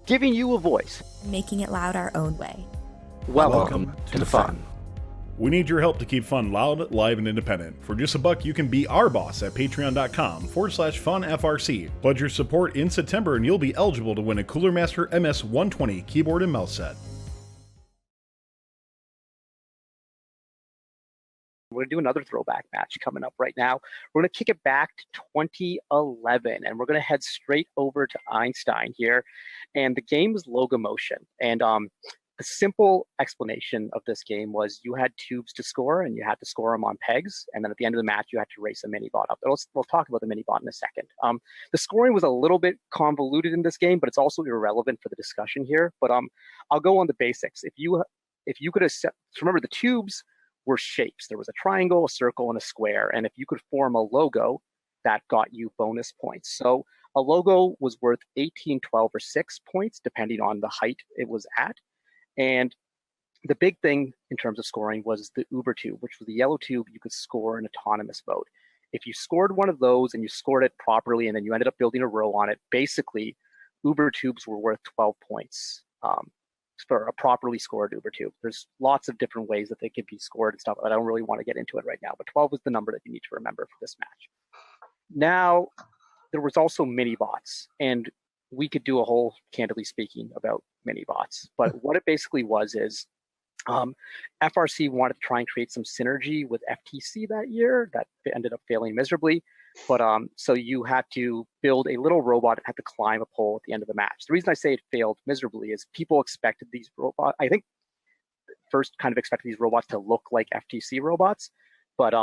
giving you a voice. Making it loud our own way. Welcome to the fun. We need your help to keep fun loud, live, and independent. For just $1, you can be our boss at patreon.com/funfrc. Pledge your support in September and you'll be eligible to win a Cooler Master MS-120 keyboard and mouse set. We're going to do another throwback match coming up right now. We're going to kick it back to 2011, and we're going to head straight over to Einstein here. And the game is Logomotion. And the simple explanation of this game was you had tubes to score, and you had to score them on pegs. And then at the end of the match, you had to race a mini-bot up. We'll talk about the mini-bot in a second. The scoring was a little bit convoluted in this game, but it's also irrelevant for the discussion here. But I'll go on the basics. If you could remember, the tubes were shapes. There was a triangle, a circle, and a square. And if you could form a logo, that got you bonus points. So a logo was worth 18, 12, or 6 points, depending on the height it was at. And the big thing in terms of scoring was the Uber tube, which was the yellow tube you could score in autonomous mode. If you scored one of those and you scored it properly, and then you ended up building a row on it, basically Uber tubes were worth 12 points for a properly scored Uber tube. There's lots of different ways that they could be scored and stuff, but I don't really want to get into it right now. But 12 was the number that you need to remember for this match. Now, there was also mini bots, and we could do a whole, candidly speaking, about mini bots. But what it basically was is FRC wanted to try and create some synergy with FTC that year. That ended up failing miserably. But so you had to build a little robot and had to climb a pole at the end of the match. The reason I say it failed miserably is people expected these robots, I think first kind of expected these robots to look like FTC robots, but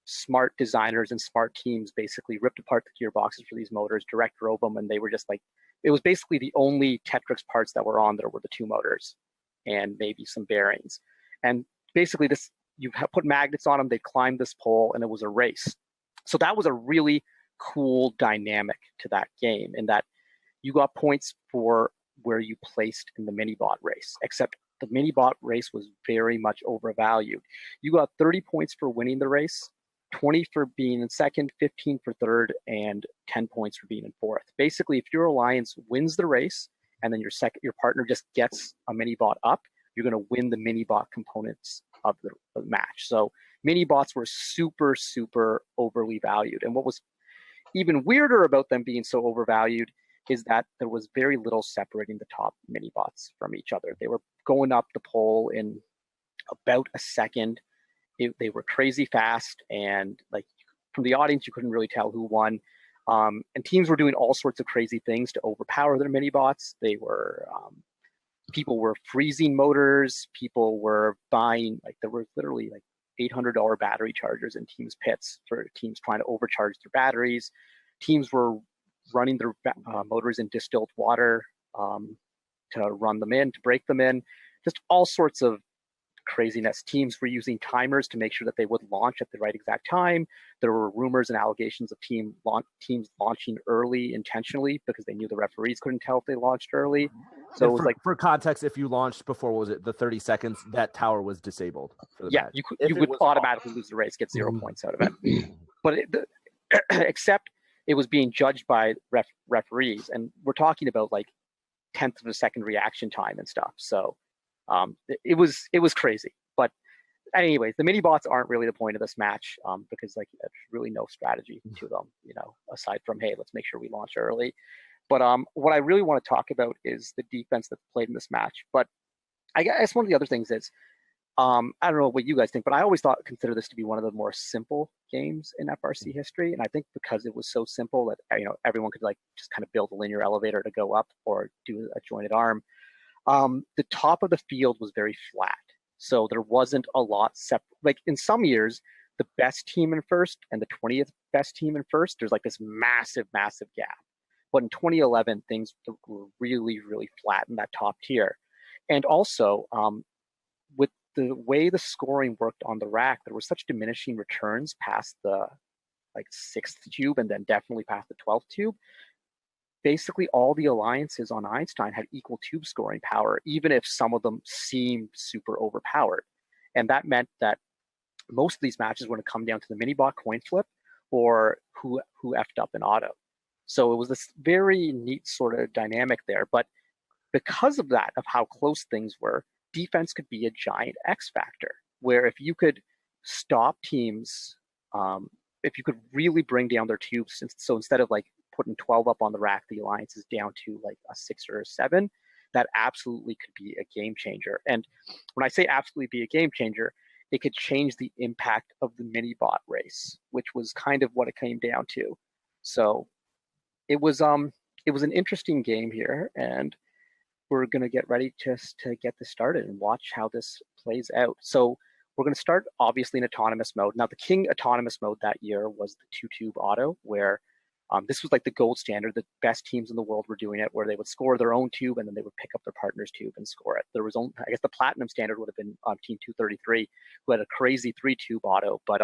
smart designers and smart teams basically ripped apart the gearboxes for these motors, direct drove them, and they were just like, it was basically the only Tetrix parts that were on there were the 2 motors and maybe some bearings. And basically this, you put magnets on them, they climbed this pole, and it was a race. So that was a really cool dynamic to that game, in that you got points for where you placed in the mini-bot race, except the mini-bot race was very much overvalued. You got 30 points for winning the race, 20 for being in second, 15 for third, and 10 points for being in fourth. Basically, if your alliance wins the race and then your partner just gets a mini-bot up, you're going to win the mini-bot components of the match. So mini-bots were super, super overly valued. And what was even weirder about them being so overvalued is that there was very little separating the top mini-bots from each other. They were going up the pole in about a second. They were crazy fast, and like from the audience, you couldn't really tell who won. And teams were doing all sorts of crazy things to overpower their mini-bots. They were people were freezing motors. People were buying, like, there were literally like $800 battery chargers in teams' pits for teams trying to overcharge their batteries. Teams were running their motors in distilled water to run them in, to break them in. Just all sorts of craziness. Teams were using timers to make sure that they would launch at the right exact time. There were rumors and allegations of teams launching early intentionally because they knew the referees couldn't tell if they launched early. So it was like, for context, if you launched before, what was it, the 30 seconds, that tower was disabled for the match. you would automatically lose the race, get 0 points out of it. But except it was being judged by referees, and we're talking about like 10th of a second reaction time and stuff. So it was crazy. But anyways, the mini bots aren't really the point of this match because like there's really no strategy to them, aside from, hey, let's make sure we launch early. But what I really want to talk about is the defense that's played in this match. But I guess one of the other things is, I don't know what you guys think, but I always consider this to be one of the more simple games in FRC history. And I think because it was so simple that everyone could like just kind of build a linear elevator to go up or do a jointed arm. The top of the field was very flat, so there wasn't a lot like in some years, the best team in first and the 20th best team in first, there's like this massive gap. But in 2011, things were really, really flat in that top tier. And also, with the way the scoring worked on the rack, there was such diminishing returns past the like 6th tube and then definitely past the 12th tube. Basically, all the alliances on Einstein had equal tube scoring power, even if some of them seemed super overpowered. And that meant that most of these matches were going to come down to the mini-bot coin flip or who effed up in auto. So it was this very neat sort of dynamic there. But because of that, of how close things were, defense could be a giant X factor, where if you could stop teams, if you could really bring down their tubes, so instead of like putting 12 up on the rack, the alliance is down to like a 6 or a 7, that absolutely could be a game changer. And when I say absolutely be a game changer, it could change the impact of the mini bot race, which was kind of what it came down to. So it was an interesting game here, and we're going to get ready just to get this started and watch how this plays out. So we're going to start obviously in autonomous mode. Now the king autonomous mode that year was the 2-tube auto, where this was like the gold standard. The best teams in the world were doing it, where they would score their own tube and then they would pick up their partner's tube and score it. There was only, I guess the platinum standard would have been Team 233, who had a crazy 3-tube auto. But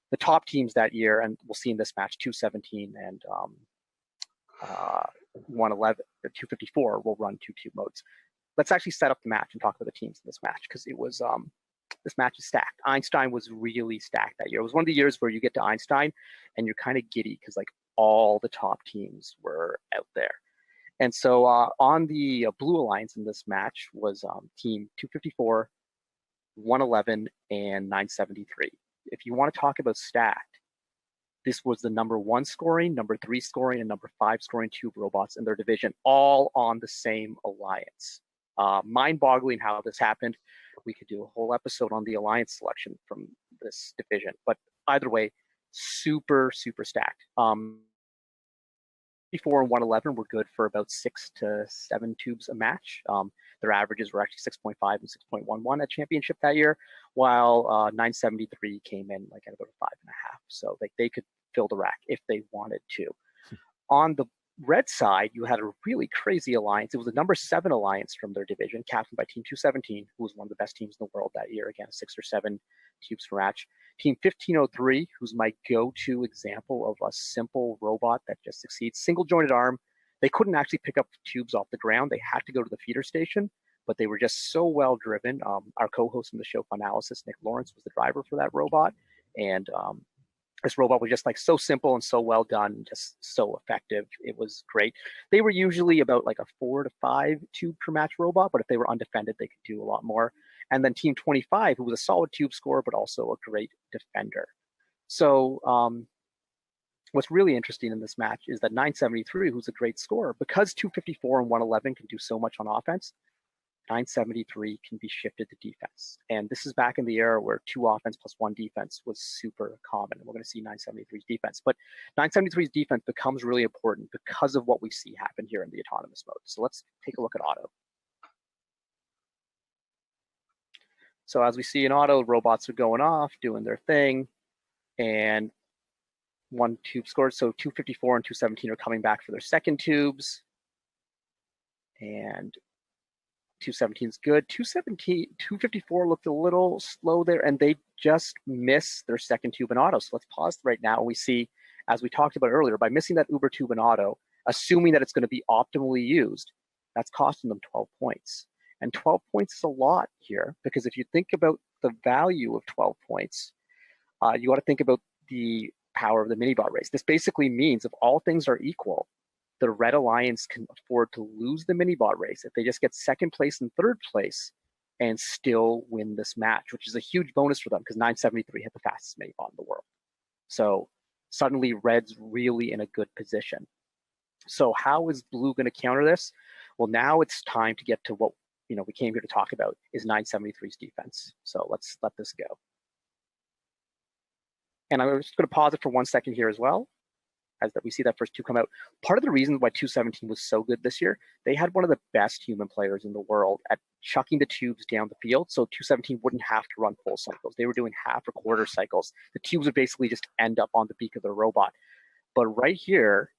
the top teams that year, and we'll see in this match, 217 and 111, 254 will run 2-tube modes. Let's actually set up the match and talk about the teams in this match, because it was this match is stacked. Einstein was really stacked that year. It was one of the years where you get to Einstein and you're kind of giddy because like all the top teams were out there. And so on the Blue Alliance in this match was team 254, 111, and 973. If you want to talk about stacked, this was the number 1 scoring, number 3 scoring, and number 5 scoring tube robots in their division, all on the same alliance. Mind-boggling how this happened. We could do a whole episode on the alliance selection from this division, but either way, super, super stacked. 54 and 111 were good for about 6 to 7 tubes a match. Their averages were actually 6.5 and 6.11 at championship that year, while 973 came in like at about 5.5. So like they could fill the rack if they wanted to. On the red side, you had a really crazy alliance. It was the number 7 alliance from their division, captained by Team 217, who was one of the best teams in the world that year. Again, 6 or 7 tubes per match. Team 1503, who's my go-to example of a simple robot that just succeeds. Single jointed arm. They couldn't actually pick up tubes off the ground. They had to go to the feeder station, but they were just so well driven. Our co-host on the show, FUNalysis, Nick Lawrence, was the driver for that robot. And this robot was just like so simple and so well done, just so effective. It was great. They were usually about like a 4 to 5 tube per match robot, but if they were undefended, they could do a lot more. And then Team 25, who was a solid tube scorer, but also a great defender. So what's really interesting in this match is that 973, who's a great scorer, because 254 and 111 can do so much on offense, 973 can be shifted to defense. And this is back in the era where 2 offense plus 1 defense was super common. And we're going to see 973's defense. But 973's defense becomes really important because of what we see happen here in the autonomous mode. So let's take a look at auto. So as we see in auto, robots are going off, doing their thing, and 1 tube scored. So 254 and 217 are coming back for their second tubes. And 217 is good. 254 looked a little slow there, and they just missed their second tube in auto. So let's pause right now, and we see, as we talked about earlier, by missing that uber tube in auto, assuming that it's going to be optimally used, that's costing them 12 points. And 12 points is a lot here, because if you think about the value of 12 points, you got to think about the power of the mini-bot race. This basically means if all things are equal, the Red Alliance can afford to lose the mini-bot race if they just get second place and third place and still win this match, which is a huge bonus for them because 973 hit the fastest mini-bot in the world. So suddenly Red's really in a good position. So how is Blue going to counter this? Well, now it's time to get to what we came here to talk about, is 973's defense. So let's let this go. And I'm just going to pause it for 1 second here as well, as that we see that first 2 come out. Part of the reason why 217 was so good this year, they had one of the best human players in the world at chucking the tubes down the field, so 217 wouldn't have to run full cycles. They were doing half or quarter cycles. The tubes would basically just end up on the beak of their robot. But right here,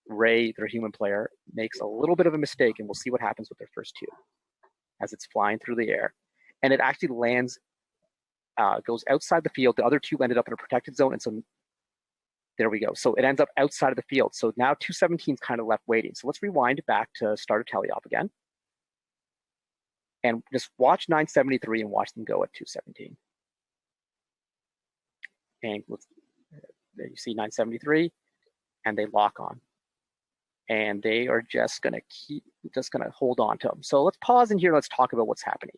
Ray, their human player, makes a little bit of a mistake, and we'll see what happens with their first tube as it's flying through the air. And it actually lands, goes outside the field. The other tube ended up in a protected zone, and so there we go. So it ends up outside of the field. So now 217 is kind of left waiting. So let's rewind back to start a teleop again. And just watch 973 and watch them go at 217. And there you see 973, and they lock on. and they are just gonna hold on to them. So let's pause in here. Let's talk about what's happening.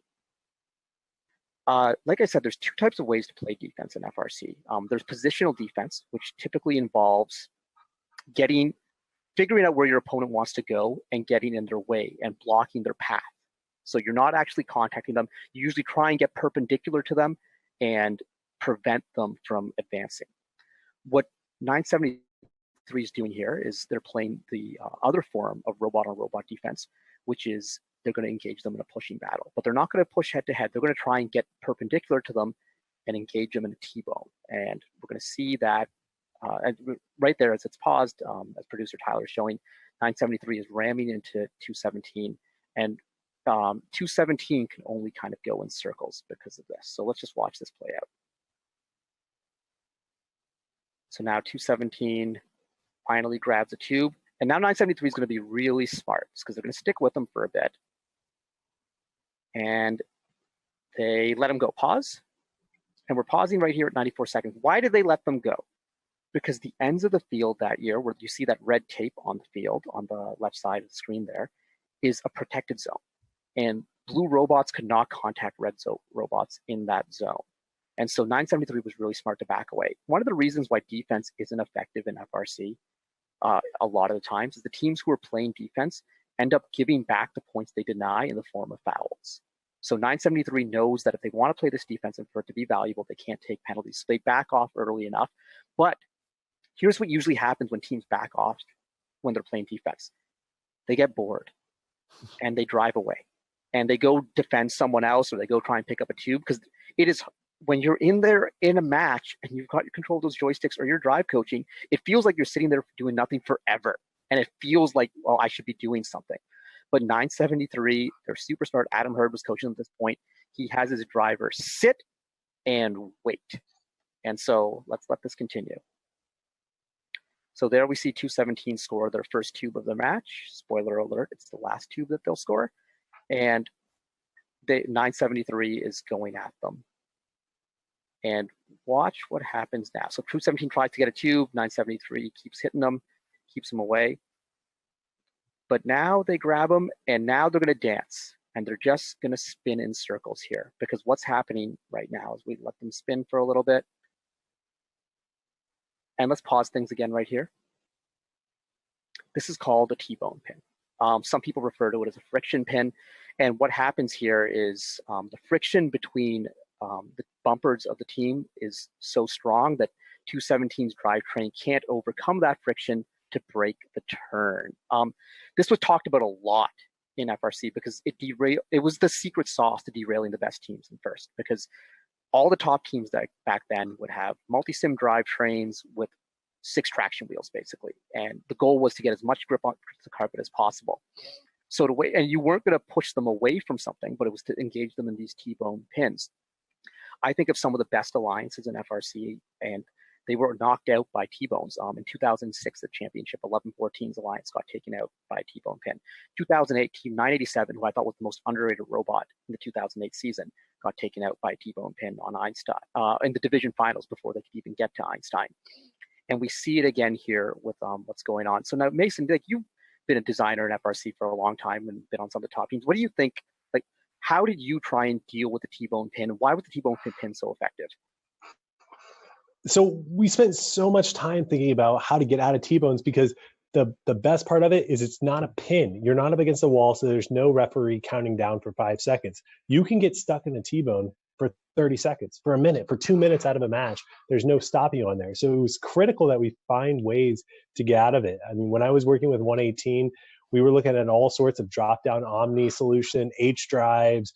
Like I said, there's two types of ways to play defense in FRC. There's positional defense, which typically involves figuring out where your opponent wants to go and getting in their way and blocking their path. So you're not actually contacting them. You usually try and get perpendicular to them and prevent them from advancing. What 973 is doing here is they're playing the other form of robot-on-robot defense, which is they're going to engage them in a pushing battle. But they're not going to push head-to-head. They're going to try and get perpendicular to them and engage them in a T-bone. And we're going to see that right there as it's paused, as producer Tyler is showing, 973 is ramming into 217. And 217 can only kind of go in circles because of this. So let's just watch this play out. So now 217 finally grabs a tube. And now 973 is going to be really smart because they're going to stick with them for a bit. And they let them go. Pause. And we're pausing right here at 94 seconds. Why did they let them go? Because the ends of the field that year, where you see that red tape on the field on the left side of the screen there, is a protected zone. And blue robots could not contact red robots in that zone. And so 973 was really smart to back away. One of the reasons why defense isn't effective in FRC a lot of the times is the teams who are playing defense end up giving back the points they deny in the form of fouls. So 973 knows that if they want to play this defense and for it to be valuable, they can't take penalties. So they back off early enough. But here's what usually happens when teams back off when they're playing defense. They get bored and they drive away and they go defend someone else, or they go try and pick up a tube, because it is, when you're in there in a match and you've got your control of those joysticks or you're drive coaching, it feels like you're sitting there doing nothing forever. And it feels like, well, I should be doing something. But 973, they're super smart. Adam Hurd was coaching them at this point. He has his driver sit and wait. And so let's let this continue. So there we see 217 score their first tube of the match. Spoiler alert, it's the last tube that they'll score. And 973 is going at them. And watch what happens now. So 217 tries to get a tube. 973 keeps hitting them, keeps them away. But now they grab them, and now they're going to dance. And they're just going to spin in circles here, because what's happening right now is we let them spin for a little bit. And let's pause things again right here. This is called a T-bone pin. Some people refer to it as a friction pin. And what happens here is the friction between the bumpers of the team is so strong that 217's drivetrain can't overcome that friction to break the turn. This was talked about a lot in FRC because it was the secret sauce to derailing the best teams in first, because all the top teams that back then would have multi-sim drivetrains with 6 traction wheels, basically. And the goal was to get as much grip on the carpet as possible. So and you weren't going to push them away from something, but it was to engage them in these T-bone pins. I think of some of the best alliances in FRC, and they were knocked out by T-bones. In 2006, the championship 11-14's alliance got taken out by a T-bone pin. 2008, Team 987, who I thought was the most underrated robot in the 2008 season, got taken out by a T-bone pin on Einstein in the division finals before they could even get to Einstein. And we see it again here with what's going on. So now, Mason, like, you've been a designer in FRC for a long time and been on some of the top teams. What do you think? Like, how did you try and deal with the T-bone pin? Why was the T-bone pin so effective? So we spent so much time thinking about how to get out of T-bones, because the best part of it is it's not a pin. You're not up against the wall, so there's no referee counting down for 5 seconds. You can get stuck in a T-bone for 30 seconds, for a minute, for 2 minutes out of a match. There's no stopping you on there. So it was critical that we find ways to get out of it. I mean, when I was working with 118, we were looking at all sorts of drop-down Omnis solution, H drives,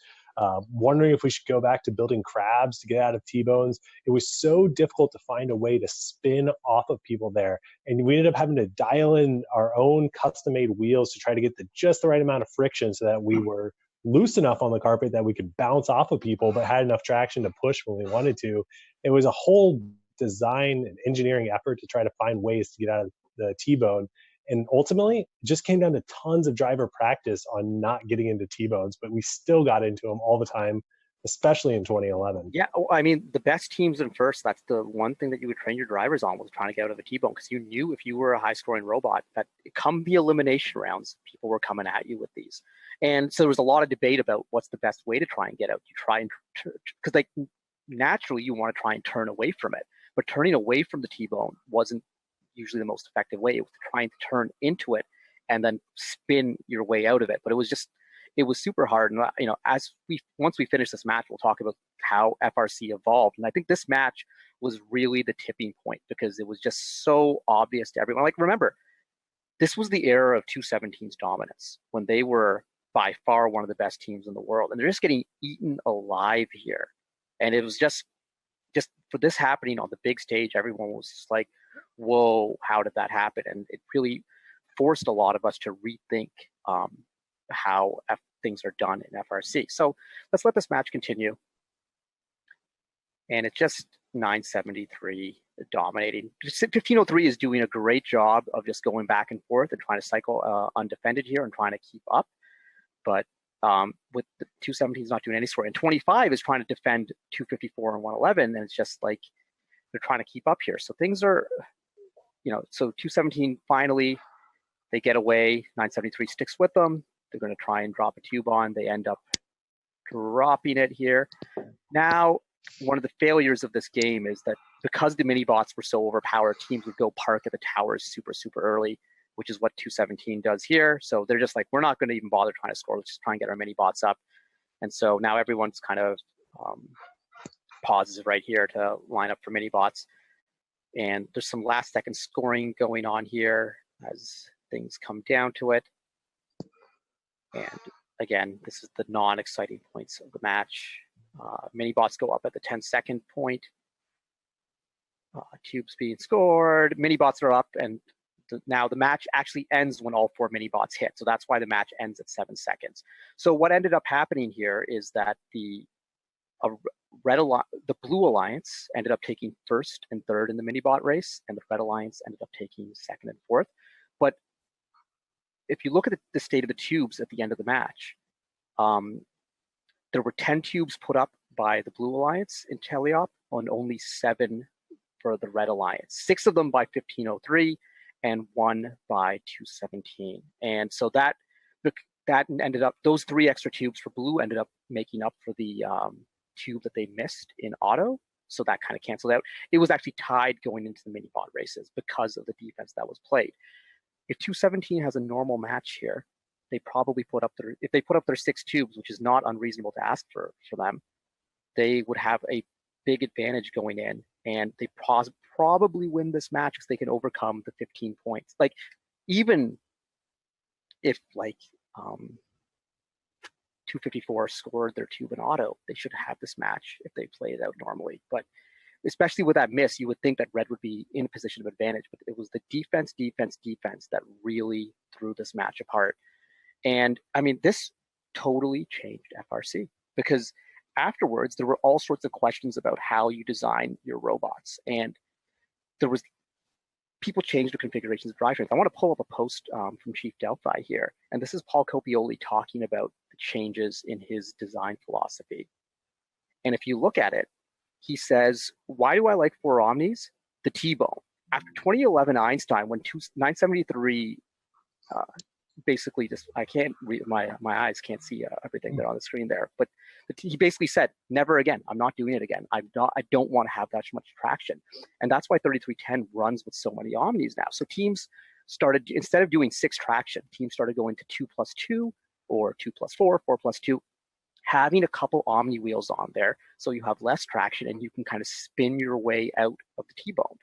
wondering if we should go back to building crabs to get out of T-bones. It was so difficult to find a way to spin off of people there. And we ended up having to dial in our own custom-made wheels to try to get just the right amount of friction so that we were loose enough on the carpet that we could bounce off of people, but had enough traction to push when we wanted to. It was a whole design and engineering effort to try to find ways to get out of the T-bone. And ultimately, it just came down to tons of driver practice on not getting into T-bones, but we still got into them all the time, especially in 2011. Yeah, I mean, the best teams in first, that's the one thing that you would train your drivers on, was trying to get out of a T-bone, because you knew if you were a high-scoring robot that come the elimination rounds, people were coming at you with these. And so there was a lot of debate about what's the best way to try and get out. You try and, because like naturally you want to try and turn away from it, but turning away from the T-bone wasn't usually the most effective way. It was trying to turn into it and then spin your way out of it. But it was super hard. And once we finish this match, we'll talk about how FRC evolved. And I think this match was really the tipping point, because it was just so obvious to everyone. Like, remember, this was the era of 217's dominance, when they were by far one of the best teams in the world, and they're just getting eaten alive here. And it was just for this happening on the big stage, everyone was just like, whoa, how did that happen? And it really forced a lot of us to rethink how things are done in FRC. So let's let this match continue. And it's just 973 dominating. 1503 is doing a great job of just going back and forth and trying to cycle undefended here and trying to keep up. But with the 217 is not doing any scoring. And 25 is trying to defend 254 and 111, and it's just like they're trying to keep up here. So things are, so 217 finally, they get away. 973 sticks with them. They're going to try and drop a tube on. They end up dropping it here. Now, one of the failures of this game is that because the mini bots were so overpowered, teams would go park at the towers super, super early, which is what 217 does here. So they're just like, we're not going to even bother trying to score. Let's just try and get our mini bots up. And so now everyone's kind of pauses right here to line up for mini bots. And there's some last second scoring going on here as things come down to it. And again, this is the non-exciting points of the match. Mini bots go up at the 10-second point. Tubes being scored. Mini bots are up, and now the match actually ends when all 4 mini bots hit. So that's why the match ends at 7 seconds. So what ended up happening here is that the Blue Alliance ended up taking first and third in the mini bot race, and the Red Alliance ended up taking second and fourth. But if you look at the state of the tubes at the end of the match, there were 10 tubes put up by the Blue Alliance in Teleop, and only 7 for the Red Alliance. 6 of them by 1503 and 1 by 217. And so that ended up, those 3 extra tubes for Blue ended up making up for the tube that they missed in auto. So that kind of canceled out. It was actually tied going into the mini bot races because of the defense that was played. If 217 has a normal match here, they probably if they put up their 6 tubes, which is not unreasonable to ask for them, they would have a big advantage going in, and they probably win this match because they can overcome the 15 points. Like, even if 254 scored their tube in auto, they should have this match if they play it out normally. But especially with that miss, you would think that Red would be in a position of advantage, but it was the defense that really threw this match apart. And I mean, this totally changed FRC, because afterwards there were all sorts of questions about how you design your robots, and people changed the configurations of drivetrains. I want to pull up a post from Chief Delphi here, and this is Paul Copioli talking about the changes in his design philosophy. And if you look at it, he says, why do I like 4 Omnis? The T-bone. After 2011 Einstein, when 973 basically just, I can't read, my eyes can't see everything there on the screen there, but he basically said, never again. I'm not doing it again. I don't want to have that much traction. And that's why 3310 runs with so many Omnis now. So teams started, instead of doing 6 traction, teams started going to 2+2 or 2+4, 4+2, having a couple Omni wheels on there so you have less traction and you can kind of spin your way out of the T-bone.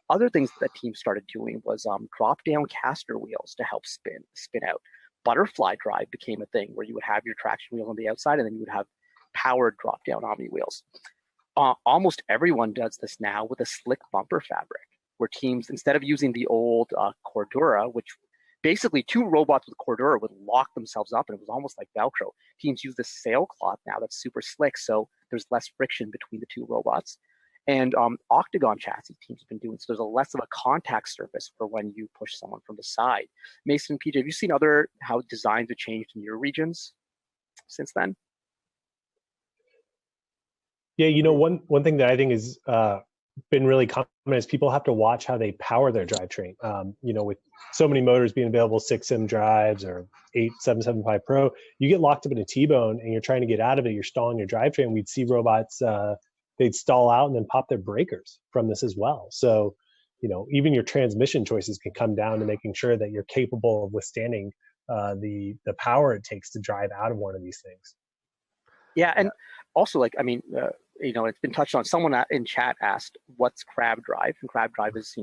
Other things that teams started doing was drop-down caster wheels to help spin out. Butterfly drive became a thing where you would have your traction wheel on the outside and then you would have powered drop-down Omni wheels. Almost everyone does this now with a slick bumper fabric, where teams, instead of using the old Cordura, which basically 2 robots with Cordura would lock themselves up and it was almost like Velcro, teams use this sailcloth now that's super slick, so there's less friction between the 2 robots. And octagon chassis teams have been doing, so there's a less of a contact surface for when you push someone from the side. Mason, PJ, have you seen how designs have changed in your regions since then? Yeah, one thing that I think is been really common is people have to watch how they power their drivetrain. With so many motors being available, 6M drives or 8775 Pro, you get locked up in a T-bone and you're trying to get out of it. You're stalling your drivetrain. We'd see robots, they'd stall out and then pop their breakers from this as well. So, even your transmission choices can come down to making sure that you're capable of withstanding the power it takes to drive out of one of these things. Yeah, and also, it's been touched on. Someone in chat asked, "What's crab drive?" And crab drive is,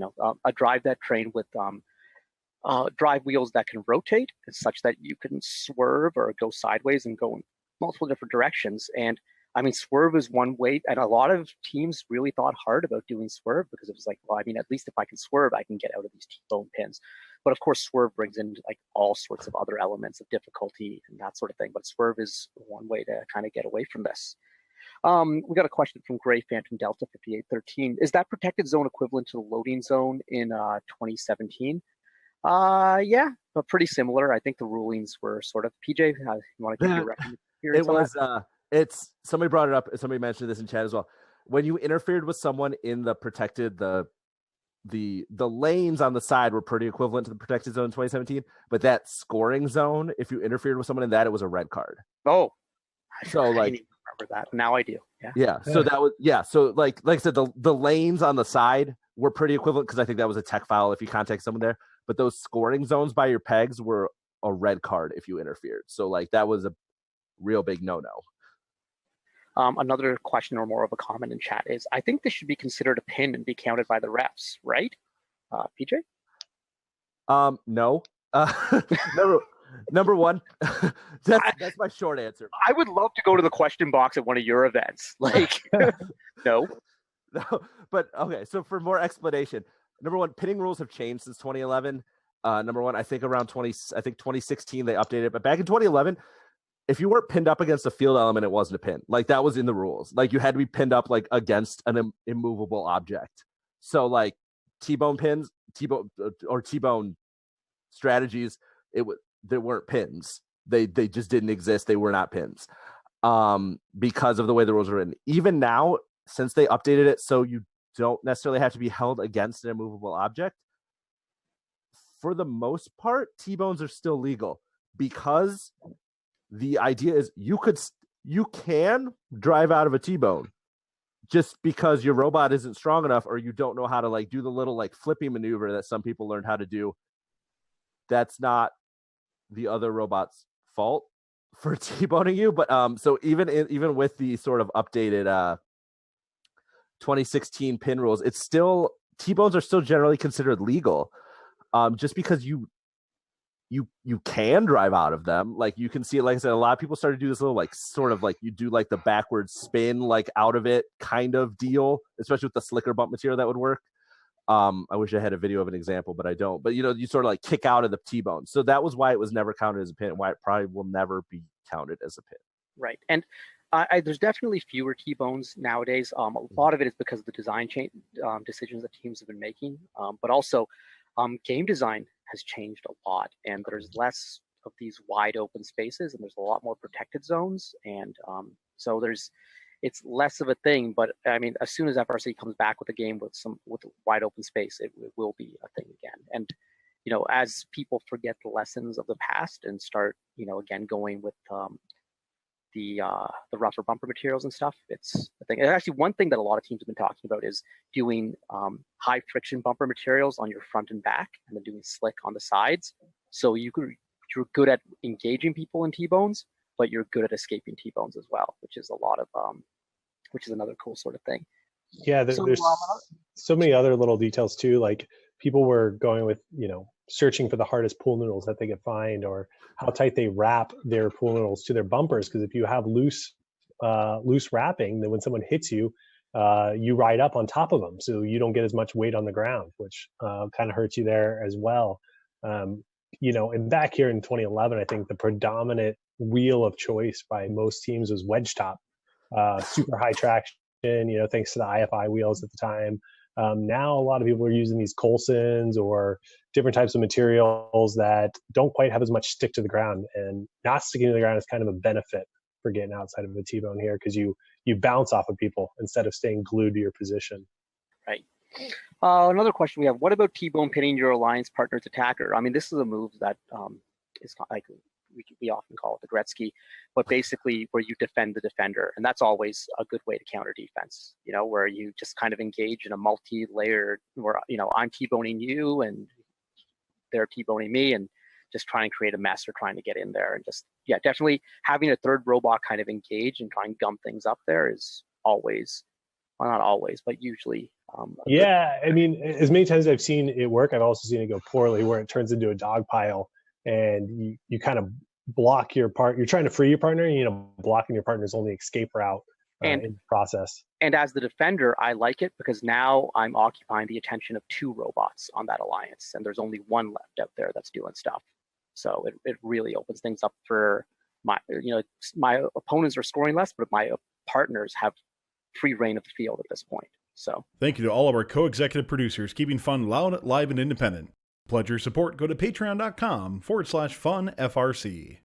a drive that train with drive wheels that can rotate, such that you can swerve or go sideways and go in multiple different directions. And swerve is one way, and a lot of teams really thought hard about doing swerve because it was like, well, at least if I can swerve, I can get out of these T-bone pins. But of course, swerve brings in like all sorts of other elements of difficulty and that sort of thing. But swerve is one way to kind of get away from this. We got a question from Gray Phantom Delta 5813. Is that protected zone equivalent to the loading zone in 2017? Yeah, but pretty similar. I think the rulings were sort of. PJ, you want to give your recommendation? It was. It's somebody brought it up. Somebody mentioned this in chat as well. When you interfered with someone in the protected, the lanes on the side were pretty equivalent to the protected zone in 2017. But that scoring zone, if you interfered with someone in that, it was a red card. Oh, so I like didn't remember that. Now I do. Yeah. Yeah. So that was So like I said, the lanes on the side were pretty equivalent because I think that was a tech foul if you contact someone there. But those scoring zones by your pegs were a red card if you interfered. So like that was a real big no-no. Another question or more of a comment in chat is, I think this should be considered a pin and be counted by the refs, right? PJ? No. Number one, that's my short answer. I would love to go to the question box at one of your events. Like, no. But okay, so for more explanation, number one, pinning rules have changed since 2011. Number one, I think around 2016 they updated it, but back in 2011, if you weren't pinned up against a field element, it wasn't a pin. Like that was in the rules. Like you had to be pinned up like against an immovable object. So like T-bone pins, T-bone strategies, there weren't pins. They just didn't exist. They were not pins. Because of the way the rules are written. Even now, since they updated it so you don't necessarily have to be held against an immovable object, for the most part, T-bones are still legal because the idea is you can drive out of a T-bone just because your robot isn't strong enough or you don't know how to like do the little like flipping maneuver that some people learned how to do. That's not the other robot's fault for T-boning you. But so even with the sort of updated 2016 pin rules, it's still T-bones are still generally considered legal. Just because you can drive out of them. Like you can see it, like I said, a lot of people started to do this little like sort of like you do like the backwards spin like out of it kind of deal, especially with the slicker bump material that would work. I wish I had a video of an example, but I don't. But you sort of like kick out of the T-bone. So that was why it was never counted as a pin, why it probably will never be counted as a pin. Right. And there's definitely fewer T-bones nowadays. A lot of it is because of the design decisions that teams have been making, but also game design has changed a lot, and there's less of these wide open spaces, and there's a lot more protected zones, and so it's less of a thing. But as soon as FRC comes back with a game with wide open space, it will be a thing again. And as people forget the lessons of the past and start again going with the rougher bumper materials and stuff, it's a thing. And actually, one thing that a lot of teams have been talking about is doing high friction bumper materials on your front and back, and then doing slick on the sides. So you're good at engaging people in T-bones, but you're good at escaping T-bones as well, which is which is another cool sort of thing. Yeah, there's so many other little details too. Like people were going with searching for the hardest pool noodles that they could find, or how tight they wrap their pool noodles to their bumpers. Because if you have loose wrapping, then when someone hits you, you ride up on top of them, so you don't get as much weight on the ground, which kind of hurts you there as well. And back here in 2011, I think the predominant wheel of choice by most teams was wedge top, super high traction. Thanks to the IFI wheels at the time. Now a lot of people are using these Coulsons or different types of materials that don't quite have as much stick to the ground, and not sticking to the ground is kind of a benefit for getting outside of the T-bone here, because you bounce off of people instead of staying glued to your position. Right. Another question we have: what about T-bone pinning your alliance partner's attacker? I mean, this is a move that is like we often call it the Gretzky, but basically where you defend the defender, and that's always a good way to counter defense. You know, where you just kind of engage in a multi-layered, where I'm T-boning you and they're T-boning me, and just try and create a mess or trying to get in there, and just definitely having a third robot kind of engage and try and gum things up there is always, well, not always, but usually. I mean, as many times as I've seen it work, I've also seen it go poorly, where it turns into a dog pile, and you kind of block your part. You're trying to free your partner, and blocking your partner's only escape route in the process. And as the defender, I like it because now I'm occupying the attention of two robots on that alliance, and there's only one left out there that's doing stuff. So it really opens things up for my opponents are scoring less, but my partners have free reign of the field at this point. So thank you to all of our co-executive producers, keeping fun loud, live, and independent. Pledge your support. Go to patreon.com/FUNFRC.